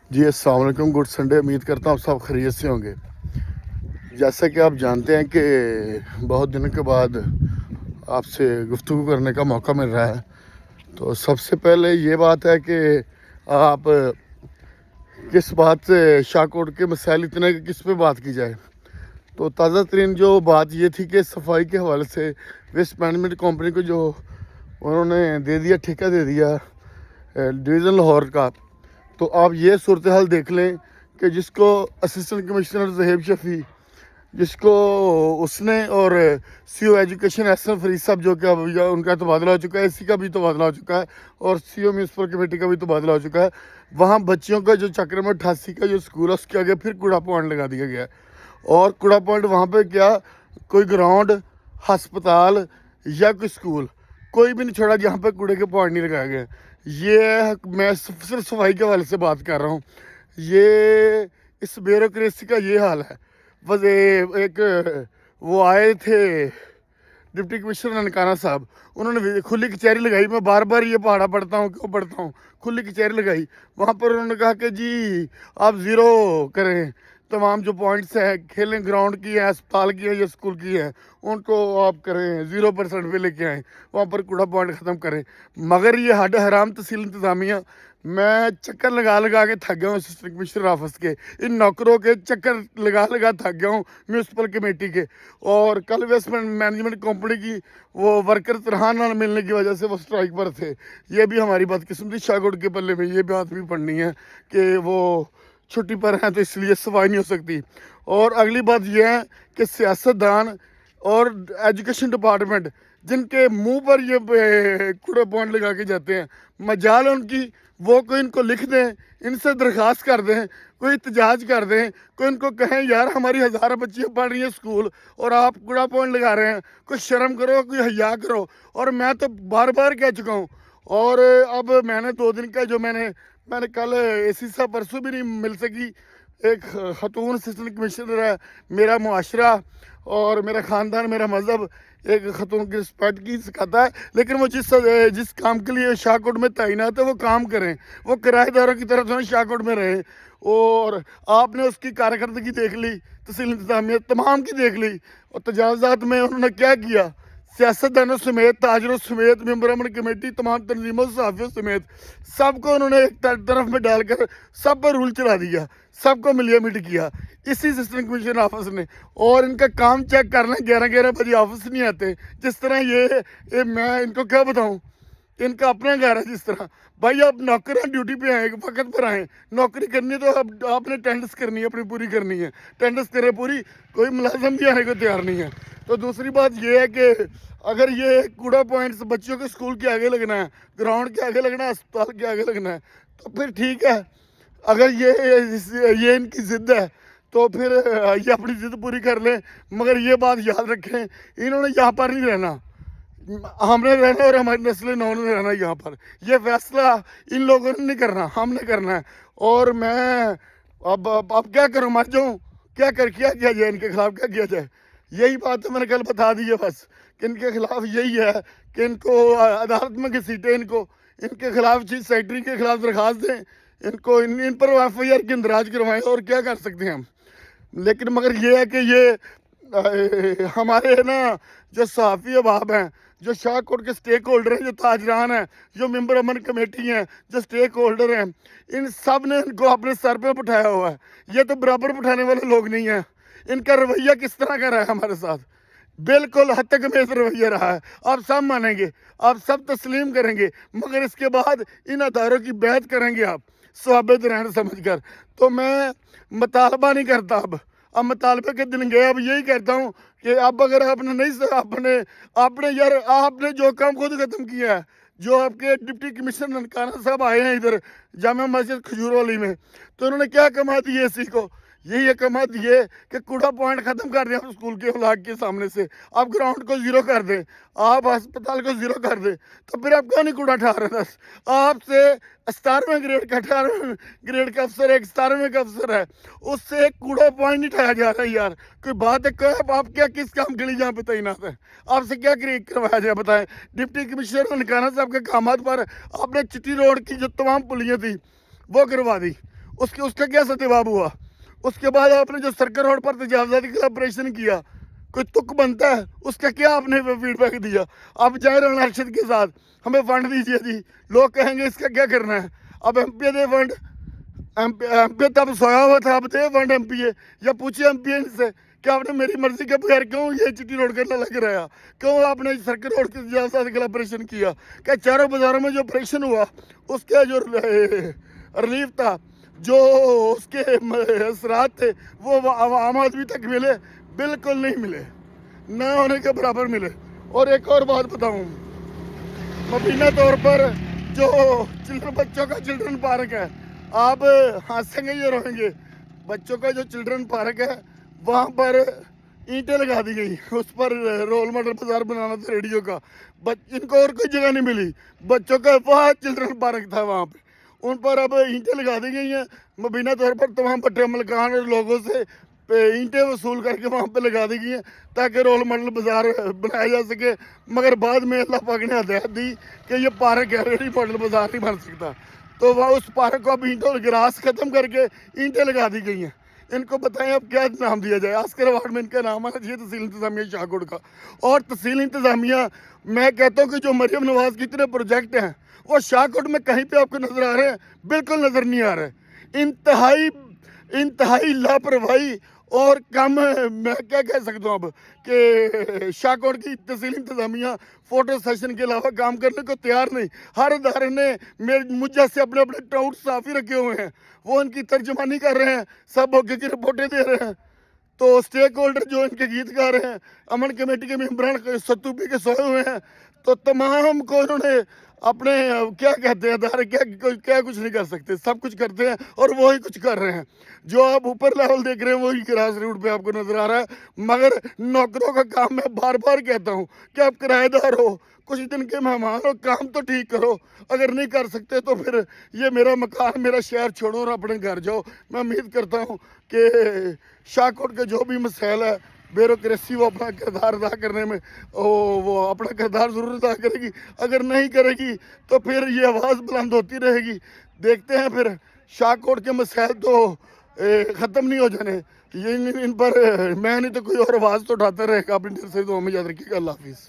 जी अस्सलाम वालेकुम। Good Sunday. उम्मीद करता हूँ सब खैरियत से होंगे। जैसा कि आप जानते हैं कि बहुत दिनों के बाद आपसे गुफ्तगू करने का मौका मिल रहा है, तो सबसे पहले ये बात है कि आप किस बात से शाहकोट के मसाइल इतने कि किस पे बात की जाए। तो ताज़ा तरीन जो बात ये थी कि सफाई के हवाले से वेस्ट मैनेजमेंट कंपनी को जो उन्होंने दे दिया, ठेका दे दिया डिवीज़न लाहौर का, तो आप ये सूरत हाल देख लें कि जिसको असिस्टेंट कमिश्नर ज़हेब शफ़ी, जिसको उसने और सीओ एजुकेशन एहसन फरीद साहब जो कि अभी उनका तबादला हो चुका है, इसी का भी तबादला हो चुका है, और सीओ म्यूनसिपल कमेटी का भी तबादला हो चुका है। वहाँ बच्चियों का जो चक्र में 88 का जो स्कूल है उसके आगे फिर कूड़ा पॉइंट लगा दिया गया है। और कूड़ा पॉइंट वहाँ पे क्या, कोई ग्राउंड, हस्पताल या कोई स्कूल, कोई भी नहीं छोड़ा जहाँ पे कूड़े के पॉइंट नहीं लगाए गए। ये मैं सिर्फ सफाई के हवाले से बात कर रहा हूँ। ये इस ब्यूरोक्रेसी का ये हाल है। बस एक वो आए थे डिप्टी कमिश्नर ननकाना साहब, उन्होंने खुली कचहरी लगाई। मैं बार बार ये पहाड़ा पढ़ता हूँ, क्यों पढ़ता हूँ, खुली कचहरी लगाई। वहाँ पर उन्होंने कहा कि जी आप ज़ीरो करें, तमाम जो पॉइंट्स हैं, खेलें ग्राउंड की है, अस्पताल की है या स्कूल की है, उनको आप करें 0% पे लेके आएँ, वहाँ पर कूड़ा पॉइंट ख़त्म करें। मगर ये हड हराम तहसील इंतज़ामिया, मैं चक्कर लगा लगा के थक गया हूँ असिस्टेंट कमिश्नर ऑफिस के, इन नौकरों के चक्कर लगा लगा थक गया हूँ म्यूनसिपल कमेटी के। और कल वेस्ट मैनेजमेंट कंपनी की वो वर्कर तनख्वाह ना मिलने की वजह से वो स्ट्राइक पर थे। ये भी हमारी बदकिस्मती, शाहकोट के पल्ले में ये बात भी पढ़नी है कि वो छुट्टी पर हैं तो इसलिए सफाई नहीं हो सकती। और अगली बात यह है कि सियासतदान और एजुकेशन डिपार्टमेंट जिनके मुंह पर ये कूड़ा पॉइंट लगा के जाते हैं, मजाल उनकी वो कोई इनको लिख दें, इनसे दरख्वास्त कर दें, कोई एहतजाज कर दें, कोई इनको कहें यार हमारी हज़ार बच्चियाँ पढ़ रही हैं स्कूल और आप कूड़ा पॉइंट लगा रहे हैं, कोई शर्म करो, कोई हया करो। और मैं तो बार बार कह चुका हूँ। और अब मैंने 2 दिन का जो मैंने कल एसी साहब परसों भी नहीं मिल सकी। एक ख़तून असिस्टेंट कमिश्नर है, मेरा मुआशरा और मेरा ख़ानदान, मेरा मज़हब एक ख़तून की रिस्पेक्ट की सिखाता है, लेकिन वो जिस काम के लिए शाहकोट में तैनात है वो काम करें, वो किराएदारों की तरह थोड़ा शाहकोट में रहें। और आपने उसकी कारकर्दगी देख ली, तहसील इंतज़ामिया तमाम की देख ली, और तजावज़ात में उन्होंने क्या किया, सियासतदानों समेत, ताजरों समेत, मेंबर अमन कमेटी, तमाम तंजीमों, सहाफ़ियों समेत सबको उन्होंने एक तरफ में डालकर सब पर रूल चला दिया, सबको मिलिया-मिट किया इसी असिस्टेंट कमिश्नर ऑफिस ने। और इनका काम चेक करना 11-11 बजे ऑफिस नहीं आते। जिस तरह ये मैं इनको क्या बताऊं, इनका अपना घर है। जिस तरह भाई आप नौकर हैं, ड्यूटी पे आए, वक्त पर आए, नौकरी करनी है तो अब आपने टेंडर्स करनी है, अपनी पूरी करनी है, टेंडर्स करें पूरी, कोई मुलाजम भी आने को तैयार नहीं है। तो दूसरी बात ये है कि अगर ये कूड़ा पॉइंट्स बच्चों के स्कूल के आगे लगना है, ग्राउंड के आगे लगना है, अस्पताल के आगे लगना है, तो फिर ठीक है। अगर ये इनकी ज़िद है तो फिर ये अपनी ज़िद पूरी कर लें, मगर ये बात याद रखें, इन्होंने यहाँ पर नहीं रहना, हमने रहना और हमारी नस्ल नौ ने रहना यहाँ पर। ये फैसला इन लोगों ने नहीं करना, हमने करना है। और मैं अब क्या करूँ, मर जाऊँ, क्या किया जाए इनके खिलाफ, क्या किया जाए। यही बात तो मैंने कल बता दी है बस, कि इनके खिलाफ यही है कि इनको अदालत में घसीटें, इनके खिलाफ चीफ सेक्रेटरी के खिलाफ दरख्वास्त दें, इनको इन पर FIR की इंदराज करवाएं। और क्या कर सकते हैं हम। लेकिन मगर ये है कि ये हमारे ना जो सहाफ़ी अहबाब हैं, जो शाहकोट के स्टेक होल्डर हैं, जो ताजरान हैं, जो मेंबर अमन कमेटी हैं, जो स्टेक होल्डर हैं, इन सब ने इनको अपने सर पे बिठाया हुआ है। ये तो बराबर बिठाने वाले लोग नहीं हैं। इनका रवैया किस तरह का रहा है हमारे साथ, बिल्कुल हतकमेज़ रवैया रहा है। आप सब मानेंगे, आप सब तस्लीम करेंगे, मगर इसके बाद इन अदारों की बैत करेंगे आप स्वाबित रहन समझ कर। तो मैं मुतालबा नहीं करता, अब मुतालबे के दिन गए। अब यही कहता हूँ कि अब अगर आपने नहीं आपने यार आपने जो काम खुद ख़त्म किया है, जो आपके डिप्टी कमिश्नर ननकाना साहब आए हैं इधर जामा मस्जिद खजूर वाली में, तो उन्होंने क्या कमा दिए इसी को, यही कमा दिए कि कूड़ा पॉइंट ख़त्म कर दें स्कूल के ब्लॉक के सामने से, आप ग्राउंड को ज़ीरो कर दें, आप अस्पताल को ज़ीरो कर दें। तो फिर आप क्यों नहीं कूड़ा उठा रहे? दस आपसे 17वें ग्रेड का 18वें ग्रेड का अफसर है, 17वें का अफसर है, उससे एक कूड़ा पॉइंट नहीं उठाया जा रहा है। यार कोई बात है क्या? आप क्या किस काम के लिए यहाँ पे तैनात है? आपसे क्या करवाया जाए बताएं। डिप्टी कमिश्नर ननकाना साहब के कामात पर आपने चिट्टी रोड की जो तमाम पुलियाँ थी वो करवा दी, اس کا کیا سدباب ہوا؟ اس کے بعد آپ نے جو سرکل روڈ پر تجاوزات کے خلاف آپریشن کیا، کوئی تک بنتا ہے؟ اس کا کیا آپ نے فیڈ بیک دیا؟ آپ جائیں رانا ارشد کے ساتھ ہمیں فنڈ دیجیے جی، لوگ کہیں گے اس کا کیا کرنا ہے؟ اب ایم پی دے فنڈ، ایم پی تب سویا ہوا تھا، اب دے فنڈ ایم پی اے، یا پوچھیے ایم پی اے سے کہ آپ نے میری مرضی کے بغیر کیوں یہ چٹی روڈ کرنا لگ رہا، کیوں آپ نے سرکل روڈ کے تجاوزات کے خلاف آپریشن کیا؟ کہ چاروں بازاروں میں جو آپریشن ہوا اس کے جو ریلیف تھا، جو اس کے اثرات تھے، وہ عام آدمی تک ملے؟ بالکل نہیں ملے، نہ ہونے کے برابر ملے۔ اور ایک اور بات بتاؤں، مبینہ طور پر جو بچوں کا چلڈرن پارک ہے، آپ ہنسیں گے یہ روئیں گے، بچوں کا جو چلڈرن پارک ہے وہاں پر اینٹیں لگا دی گئی، اس پر رول ماڈل بازار بنانا تھا ریڈیو کا، ان کو اور کوئی جگہ نہیں ملی، بچوں کا وہاں چلڈرن پارک تھا، وہاں پہ ان پر اب اینٹیں لگا دی گئی ہیں، مبینہ طور پر تمام بٹے ملکان اور لوگوں سے اینٹیں وصول کر کے وہاں پہ لگا دی گئی ہیں تاکہ رول ماڈل بازار بنایا جا سکے، مگر بعد میں اللہ پاک نے ہدایت دی کہ یہ پارک ہے، رول ماڈل بازار نہیں بن سکتا، تو وہ اس پارک کو اب اینٹوں گراس ختم کر کے اینٹیں لگا دی گئی ہیں۔ ان کو بتائیں اب کیا نام دیا جائے؟ آسکر ایوارڈ میں ان کا نام آنا چاہیے تحصیل انتظامیہ شاہکوٹ کا۔ اور تحصیل انتظامیہ، میں کہتا ہوں کہ جو مریم نواز کی اتنے پروجیکٹ ہیں وہ شاہکوٹ میں کہیں پہ آپ کو نظر آ رہے ہیں؟ بالکل نظر نہیں آ رہے، انتہائی لاپرواہی اور کم، میں کیا کہہ سکتا ہوں اب کہ شاہکوٹ کی تحصیل انتظامیہ فوٹو سیشن کے علاوہ کام کرنے کو تیار نہیں۔ ہر ادارے نے مجھ جیسے اپنے ٹاؤٹ صافی رکھے ہوئے ہیں، وہ ان کی ترجمانی کر رہے ہیں، سب ہوگے کی رپورٹیں دے رہے ہیں، تو اسٹیک ہولڈر جو ان کے گیت گا رہے ہیں، امن کمیٹی کے ممبران ستو پی کے سوئے ہوئے ہیں، تو تمام کو انہوں نے اپنے کیا کہتے ہیں ادارے کیا کچھ نہیں کر سکتے، سب کچھ کرتے ہیں اور وہی کچھ کر رہے ہیں۔ جو آپ اوپر لیول دیکھ رہے ہیں وہی گراس روٹ پہ آپ کو نظر آ رہا ہے، مگر نوکروں کا کام میں بار بار کہتا ہوں کہ آپ کرایہ دار ہو، کچھ دن کے مہمان ہو، کام تو ٹھیک کرو، اگر نہیں کر سکتے تو پھر یہ میرا مکان، میرا شہر چھوڑو اور اپنے گھر جاؤ۔ میں امید کرتا ہوں کہ شاہکوٹ کے جو بھی مسائل ہے، بیوروکریسی وہ اپنا کردار ادا کرنے میں وہ اپنا کردار ضرور ادا کرے گی، اگر نہیں کرے گی تو پھر یہ آواز بلند ہوتی رہے گی۔ دیکھتے ہیں پھر شاہکوٹ کے مسائل تو ختم نہیں ہو جانے، ان پر میں نہیں تو کوئی اور آواز تو اٹھاتا رہے گا۔ اپنی طرف سے تو ہمیں یاد رکھیے گا۔ اللہ حافظ۔